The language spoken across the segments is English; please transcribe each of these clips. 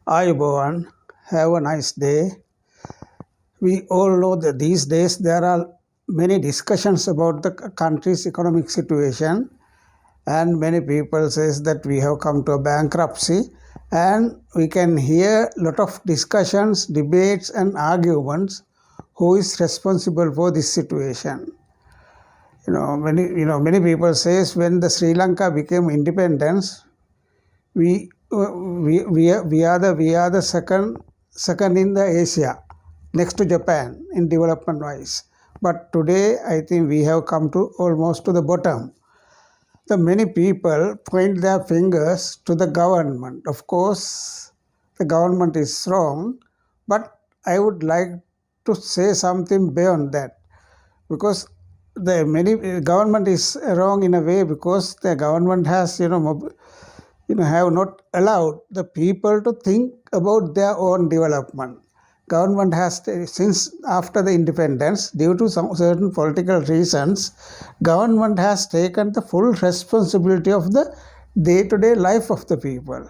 Ayubowan, have a nice day. We all know that these days there are many discussions about the country's economic situation, and many people says that we have come to a bankruptcy, and we can hear a lot of discussions, debates and arguments who is responsible for this situation. Many people says when the Sri Lanka became independence, we are the second in the Asia, next to Japan in development wise. But today I think we have come to almost to the bottom. The many people point their fingers to the government. Of course, the government is wrong, but I would like to say something beyond that, because the many government is wrong in a way because the government has have not allowed the people to think about their own development. Government has since after the independence, due to some certain political reasons, government has taken the full responsibility of the day-to-day life of the people.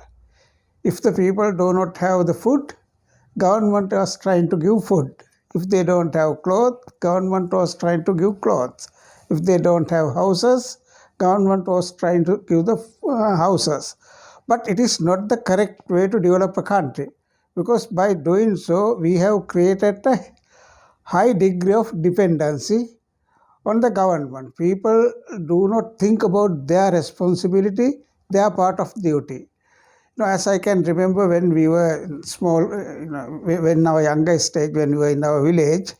If the people do not have the food, government was trying to give food. If they don't have clothes, government was trying to give clothes. If they don't have houses, government was trying to give the houses. But it is not the correct way to develop a country, because by doing so, we have created a high degree of dependency on the government. People do not think about their responsibility, their part of duty. As I can remember when we were small, when our younger stage, when we were in our village,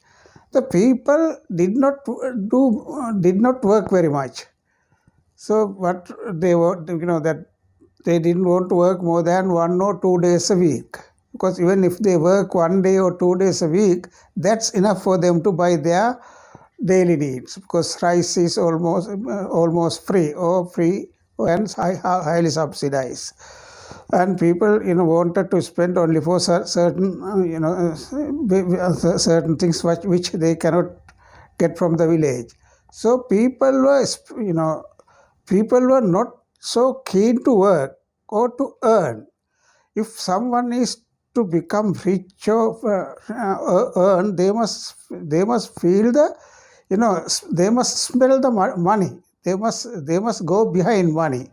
the people did not work very much. So what they were, that they didn't want to work more than 1 or 2 days a week, because even if they work 1 day or 2 days a week, that's enough for them to buy their daily needs, because rice is almost free and highly subsidized. And people wanted to spend only for certain certain things which they cannot get from the village. So people were not so keen to work or to earn. If someone is to become rich or earn, they must feel they must smell the money. They must go behind money.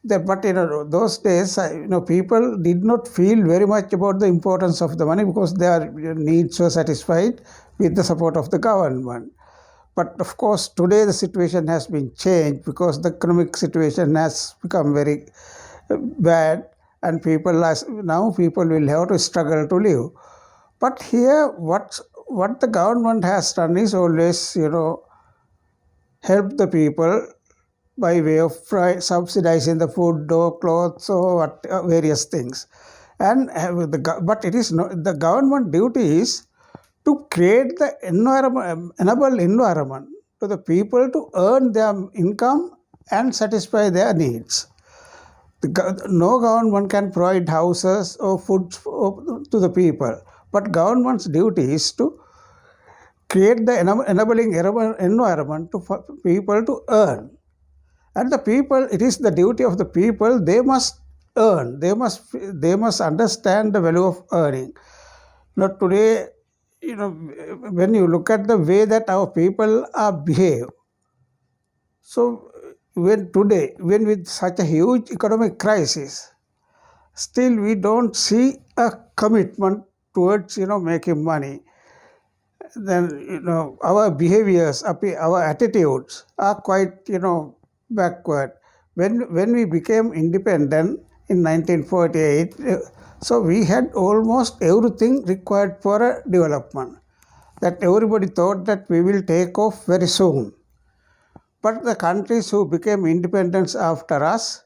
But those days, people did not feel very much about the importance of the money, because their needs were satisfied with the support of the government. But of course, today the situation has been changed, because the economic situation has become very bad, and people will have to struggle to live. But here, what the government has done is always, help the people by way of subsidizing the food or clothes or various things. But it is not the government duty is to create the enable environment to the people to earn their income and satisfy their needs. No government can provide houses or food to the people, but government's duty is to create the enabling environment for people to earn. And the people, it is the duty of the people, they must earn, they must understand the value of earning. Now today, when you look at the way that our people are behave, so when with such a huge economic crisis, still we don't see a commitment towards making money. Then our behaviors, our attitudes are quite backward. When we became independent in 1948, so we had almost everything required for a development, that everybody thought that we will take off very soon. But the countries who became independent after us,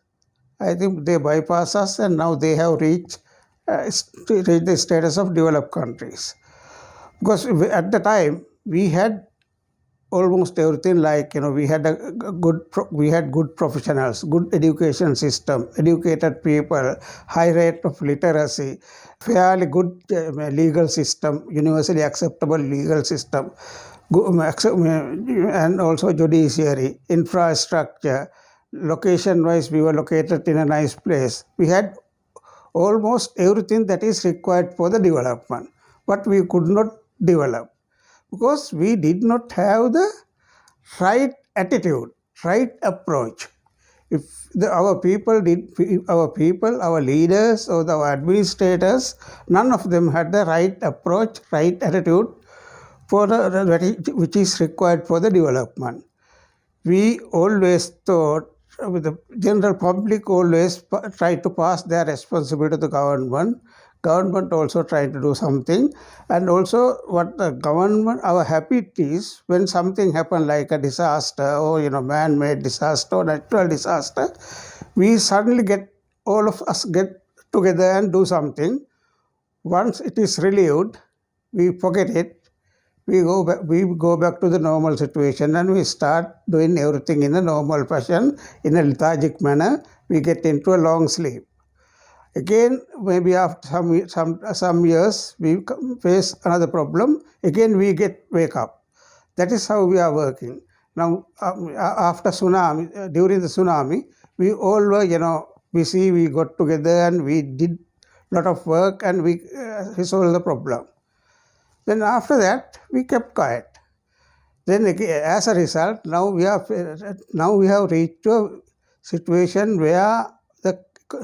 I think they bypass us, and now they have reached the status of developed countries. Because at the time we had almost everything, like we had good professionals, good education system, educated people, high rate of literacy, fairly good legal system, universally acceptable legal system, and also judiciary, infrastructure. Location wise, we were located in a nice place. We had almost everything that is required for the development. But we could not develop because we did not have the right attitude, right approach. If our people, our leaders, or our administrators, none of them had the right approach, right attitude for which is required for the development. We always thought, the general public always tried to pass their responsibility to the government. Government also tried to do something, and also what the government, our habit is, when something happen like a disaster or man-made disaster or natural disaster, we suddenly all of us get together and do something. Once it is relieved, we forget it. We go back to the normal situation and we start doing everything in a normal fashion, in a lethargic manner. We get into a long sleep. Again, maybe after some years, we face another problem. Again, we wake up. That is how we are working. Now, after tsunami, during the tsunami, we all were, busy. We got together and we did a lot of work and we resolved the problem. Then after that, we kept quiet. Then as a result, now we have reached to a situation where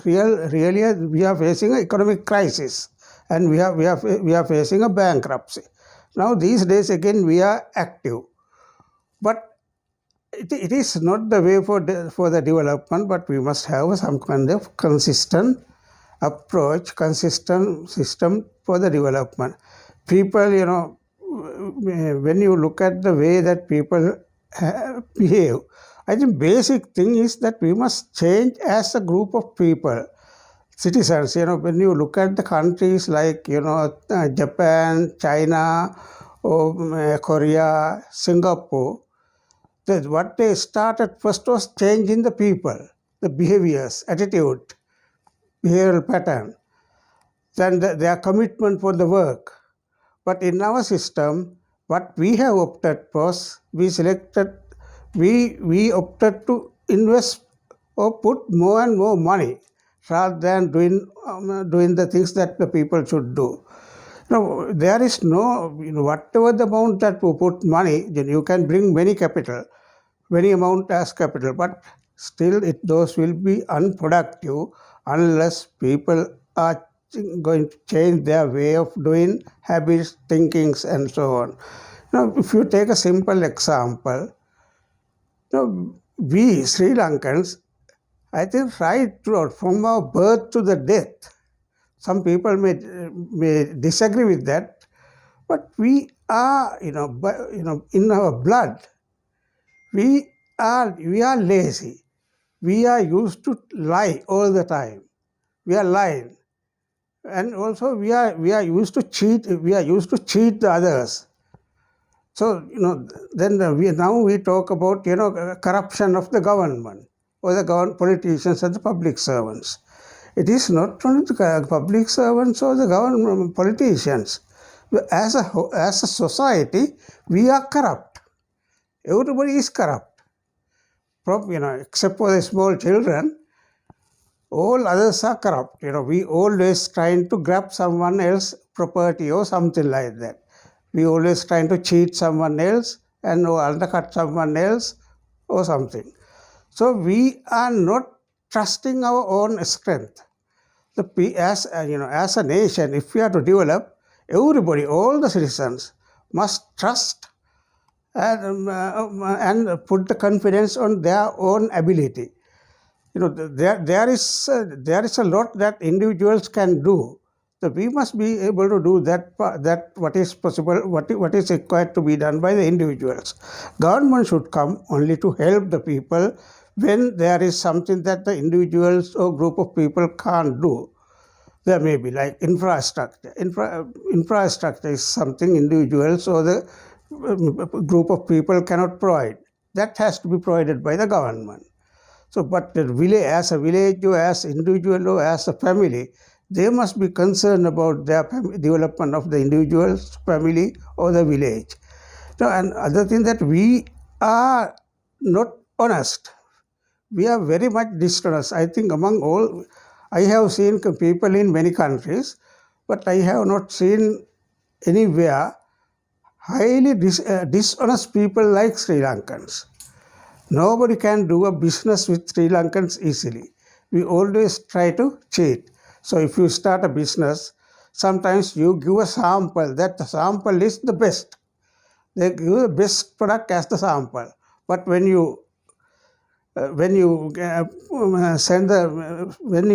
really we are facing an economic crisis, and we are facing a bankruptcy. Now these days again we are active, but it is not the way for the development. But we must have some kind of consistent approach, consistent system for the development. People, when you look at the way that people behave, I think basic thing is that we must change as a group of people, citizens. When you look at the countries like, Japan, China, or Korea, Singapore, what they started first was changing the people, the behaviors, attitude, behavioral pattern, then their commitment for the work. But in our system, what we have opted was, we opted to invest or put more and more money rather than doing the things that the people should do. Now, there is no, whatever the amount that we put money, then you can bring many amount as capital, but still those will be unproductive unless people are going to change their way of doing, habits, thinkings, and so on. Now, if you take a simple example, we Sri Lankans, I think, right throughout, from our birth to the death, some people may disagree with that, but we are, in our blood, we are lazy. We are used to lie all the time. We are lying. And also we are used to cheat. We are used to cheat the others. So then we talk about corruption of the government or the politicians and the public servants. It is not only the public servants or the government politicians. As a society, we are corrupt. Everybody is corrupt. Except for the small children. All others are corrupt. We always trying to grab someone else's property or something like that. We always trying to cheat someone else and undercut someone else or something. So we are not trusting our own strength. As a nation, if we are to develop, everybody, all the citizens must trust and put the confidence on their own ability. There is a lot that individuals can do. So we must be able to do that what is possible, what is required to be done by the individuals. Government should come only to help the people when there is something that the individuals or group of people can't do. There may be like infrastructure. Infrastructure is something individuals or the group of people cannot provide. That has to be provided by the government. So, but as a village or as individual or as a family, they must be concerned about their development of the individual's family or the village. Now, and other thing that we are not honest. We are very much dishonest. I think among all I have seen people in many countries, but I have not seen anywhere highly dishonest people like Sri Lankans. Nobody can do a business with Sri Lankans easily. We always try to cheat. So if you start a business, sometimes you give a sample that the sample is the best. They give the best product as the sample. But when you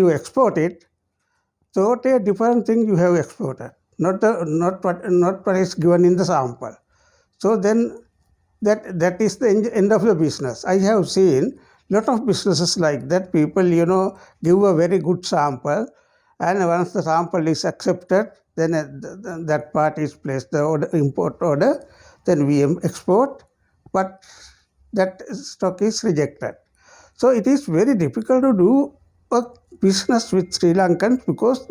export it, totally a different thing you have exported. Not what is given in the sample. So then that is the end of the business. I have seen lot of businesses like that. People give a very good sample, and once the sample is accepted, then that part is placed the import order. Then we export, but that stock is rejected. So it is very difficult to do a business with Sri Lankans because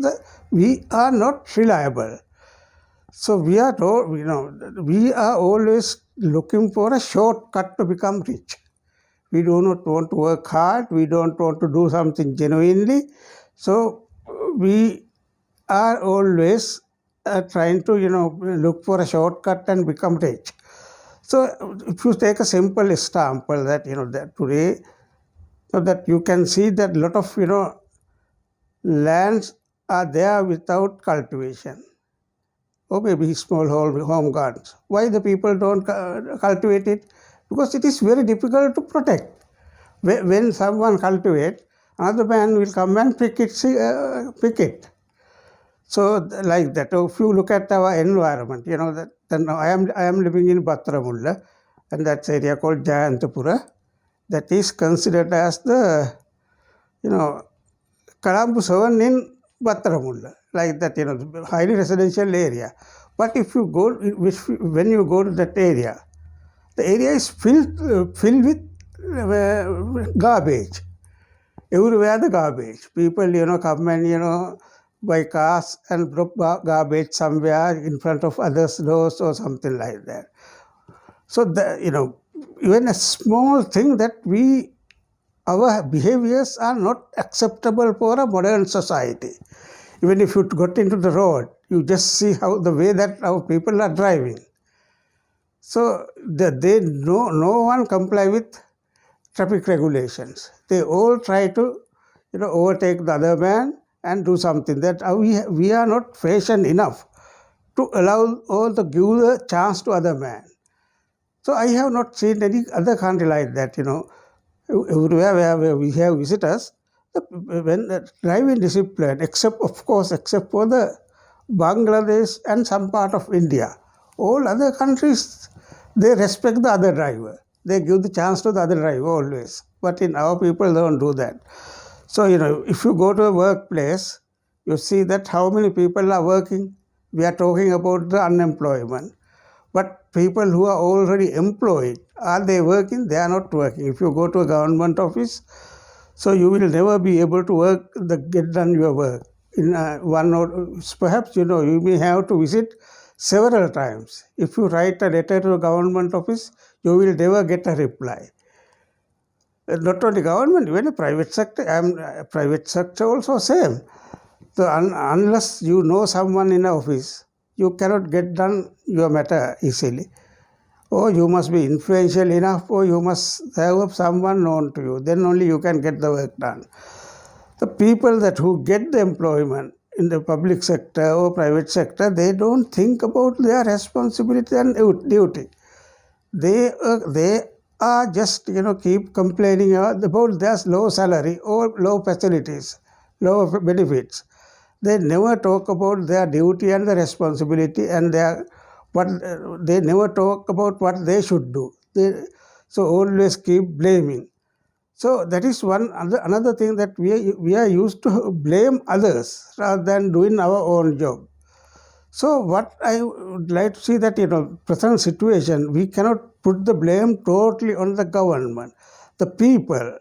we are not reliable. So we are always looking for a shortcut to become rich. We do not want to work hard. We don't want to do something genuinely. So we are always trying to look for a shortcut and become rich. So if you take a simple example that that today, so that you can see that lot of lands are there without cultivation, or maybe small home gardens. Why the people don't cultivate it? Because it is very difficult to protect. When someone cultivates, another man will come and pick it. So like that. If you look at our environment, that then I am living in Battaramulla, and that's area called Jayantapura. That is considered as the Kalambu 7 in Battaramulla, like that, highly residential area. But if you go, when you go to that area, the area is filled with garbage. Everywhere the garbage. People, come and, buy cars and drop garbage somewhere in front of others' doors or something like that. So, even a small thing that our behaviors are not acceptable for a modern society. Even if you got into the road, you just see how the way that our people are driving. So no one comply with traffic regulations. They all try to overtake the other man and do something. That we are not patient enough to allow all to give the chance to other man. So I have not seen any other country like that. Everywhere where we have visitors, when the driving discipline, except for the Bangladesh and some part of India, all other countries, they respect the other driver. They give the chance to the other driver always. But in our people, they don't do that. So, if you go to a workplace, you see that how many people are working. We are talking about the unemployment. But people who are already employed, are they working? They are not working. If you go to a government office, so you will never be able to get done your work. In one or perhaps you may have to visit several times. If you write a letter to a government office, you will never get a reply. Not only government, even the private sector. Private sector also same. So unless you know someone in the office, you cannot get done your matter easily. Or you must be influential enough, or you must have someone known to you. Then only you can get the work done. The people who get the employment in the public sector or private sector, they don't think about their responsibility and duty. They are just keep complaining about their low salary or low facilities, low benefits. They never talk about their duty and the responsibility and they never talk about what they should do. So always keep blaming. So that is another thing, that we are used to blame others rather than doing our own job. So what I would like to see that present situation, we cannot put the blame totally on the government. The people,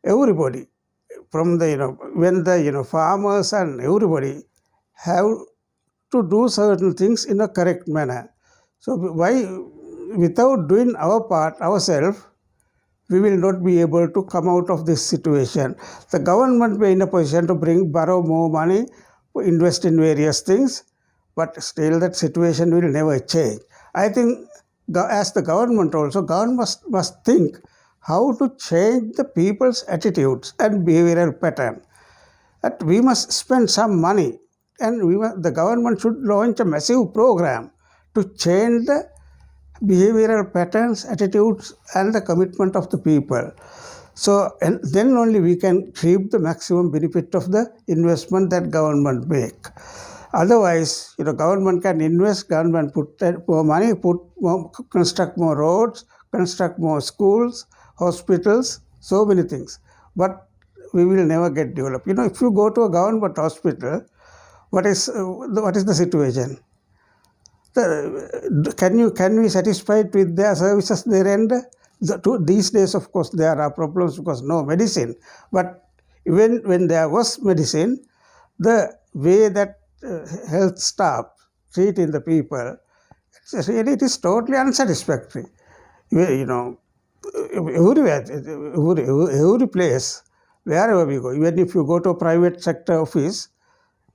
everybody, from the when the farmers and everybody have to do certain things in a correct manner. So why, without doing our part ourselves, we will not be able to come out of this situation. The government may be in a position to borrow more money, invest in various things, but still that situation will never change. I think as the government also, government must think how to change the people's attitudes and behavioral pattern. That we must spend some money, and the government should launch a massive program to change the behavioral patterns, attitudes, and the commitment of the people. So, and then only we can reap the maximum benefit of the investment that government make. Otherwise, government can invest, government put more money, construct more roads, construct more schools, hospitals, so many things. But we will never get developed. If you go to a government hospital, what is the situation? Can we satisfied with their services they render? These days, of course, there are problems because no medicine. But even when there was medicine, the way that health staff treating the people, it is totally unsatisfactory. Everywhere, every place, wherever we go, even if you go to a private sector office,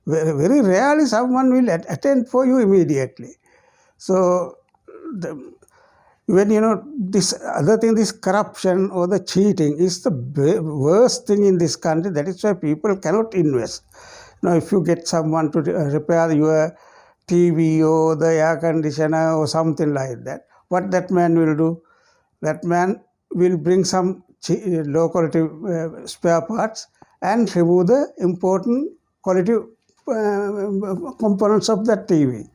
very rarely someone will attend for you immediately. So, this other thing, this corruption or the cheating is the worst thing in this country. That is why people cannot invest. Now, if you get someone to repair your TV or the air conditioner or something like that, what that man will do? That man will bring some low quality spare parts and remove the important quality components of that TV.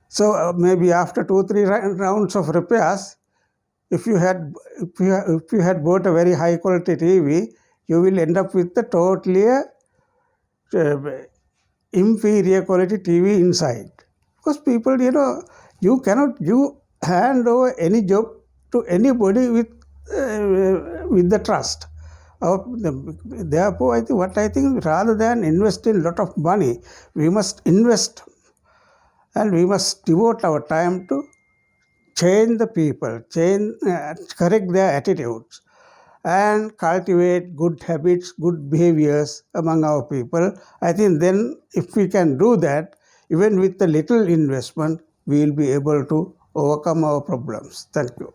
So maybe after 2-3 rounds of repairs, if you had bought a very high quality TV, you will end up with the totally inferior quality TV inside. Because people, you cannot hand over any job to anybody with the trust. Therefore, I think rather than investing a lot of money, we must invest and we must devote our time to change the people, correct their attitudes, and cultivate good habits, good behaviors among our people. I think then if we can do that, even with a little investment, we will be able to overcome our problems. Thank you.